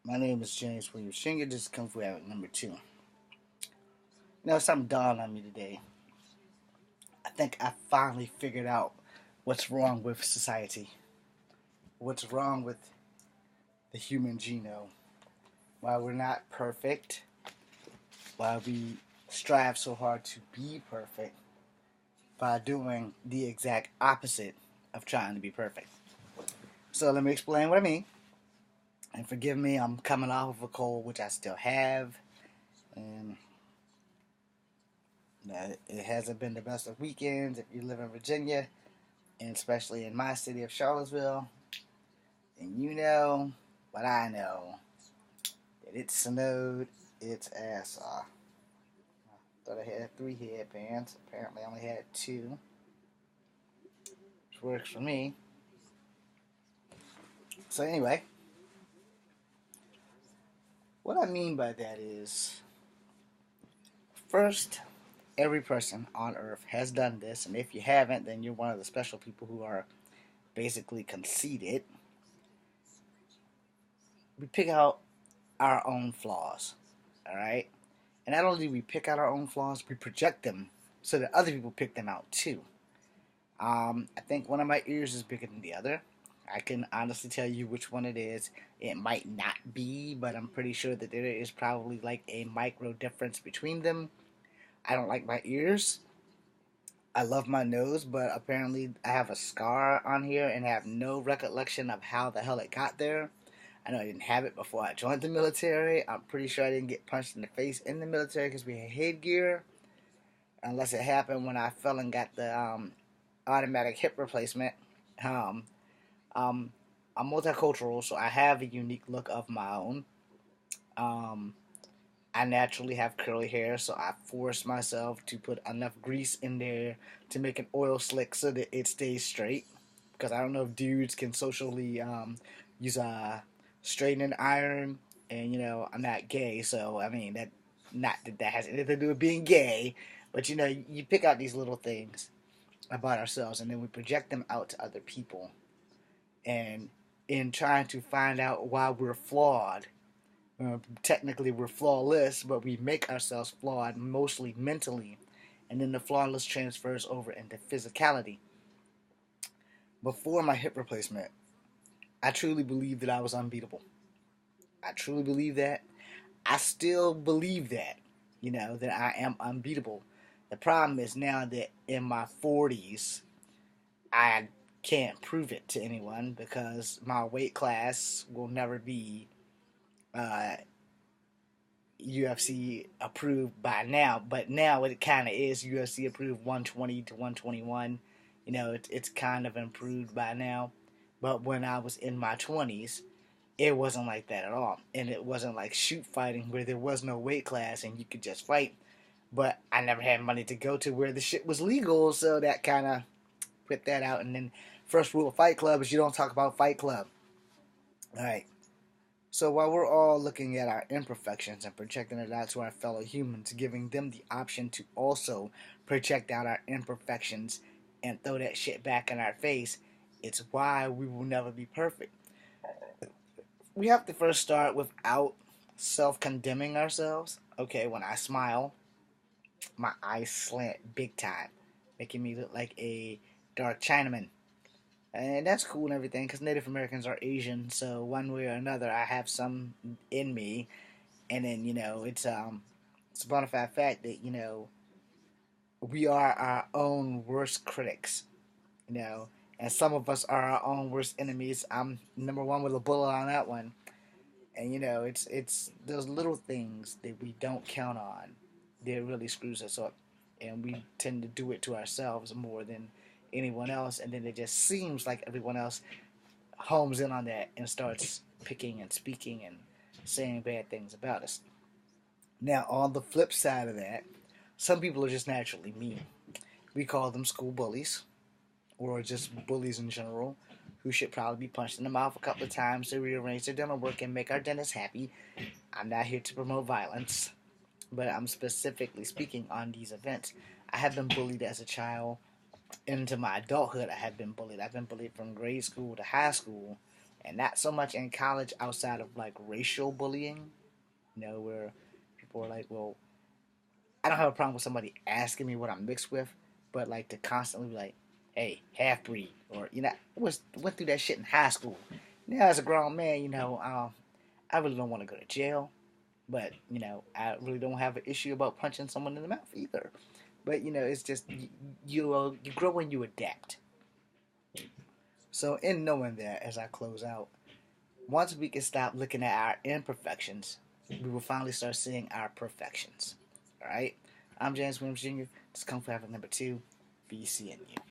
My name is James Williams Shinga. This is Kung Fu Habit number 2. Something dawned on me today. I think I finally figured out what's wrong with society. What's wrong with the human genome. Why we're not perfect. Why we strive so hard to be perfect by doing the exact opposite of trying to be perfect. So let me explain what I mean. And forgive me, I'm coming off of a cold, which I still have. And it hasn't been the best of weekends if you live in Virginia, and especially in my city of Charlottesville. And you know what I know, that it snowed its ass off. I thought I had 3 headbands. Apparently I only had 2, which works for me. So anyway, what I mean by that is, first, every person on earth has done this, and if you haven't, then you're one of the special people who are basically conceited. We pick out our own flaws, alright? And not only do we pick out our own flaws, we project them so that other people pick them out too. I think one of my ears is bigger than the other. I can honestly tell you which one it is. It might not be, but I'm pretty sure that there is probably like a micro difference between them. I don't like my ears. I love my nose, but apparently I have a scar on here and have no recollection of how the hell it got there. I know I didn't have it before I joined the military. I'm pretty sure I didn't get punched in the face in the military because we had headgear. Unless it happened when I fell and got the automatic hip replacement. Um, um, I'm multicultural, so I have a unique look of my own. Um, I naturally have curly hair, so I force myself to put enough grease in there to make an oil slick so that it stays straight. Because I don't know if dudes can socially use a straightening iron, and I'm not gay, so I mean that not that that has anything to do with being gay, but you pick out these little things about ourselves, and then we project them out to other people, and in trying to find out why we're flawed. Technically, we're flawless, but we make ourselves flawed mostly mentally, and then the flawless transfers over into physicality. Before my hip replacement, I truly believed that I was unbeatable. I truly believe that. I still believe that, that I am unbeatable. The problem is now that in my 40s, I can't prove it to anyone because my weight class will never be uh, UFC approved by now. But now it kind of is UFC approved 120 to 121. It's kind of improved by now. But when I was in my 20s, it wasn't like that at all. And it wasn't like shoot fighting where there was no weight class and you could just fight. But I never had money to go to where the shit was legal, so that kind of put that out. And then first rule of Fight Club is you don't talk about Fight Club. All right. So while we're all looking at our imperfections and projecting it out to our fellow humans, giving them the option to also project out our imperfections and throw that shit back in our face, it's why we will never be perfect. We have to first start without self-condemning ourselves. Okay, when I smile, my eyes slant big time, making me look like a dark Chinaman. And that's cool and everything because Native Americans are Asian, so one way or another, I have some in me. And then it's a bona fide fact that we are our own worst critics. You know, and some of us are our own worst enemies. I'm number one with a bullet on that one. And it's those little things that we don't count on that really screws us up, and we tend to do it to ourselves more than anyone else. And then it just seems like everyone else homes in on that and starts picking and speaking and saying bad things about us. Now, on the flip side of that, some people are just naturally mean. We call them school bullies, or just bullies in general, who should probably be punched in the mouth a couple of times to rearrange their dental work and make our dentists happy. I'm not here to promote violence, but I'm specifically speaking on these events. I have been bullied as a child. Into my adulthood, I have been bullied. I've been bullied from grade school to high school, and not so much in college outside of like racial bullying, where people are like, well, I don't have a problem with somebody asking me what I'm mixed with, but like to constantly be like, hey, half breed, or I went through that shit in high school. Now as a grown man, I really don't want to go to jail, but I really don't have an issue about punching someone in the mouth either. But it's just you grow and you adapt. So in knowing that, as I close out, once we can stop looking at our imperfections, we will finally start seeing our perfections. All right. I'm James Williams Jr. This is Kung Fu Habit number 2. Be seeing you.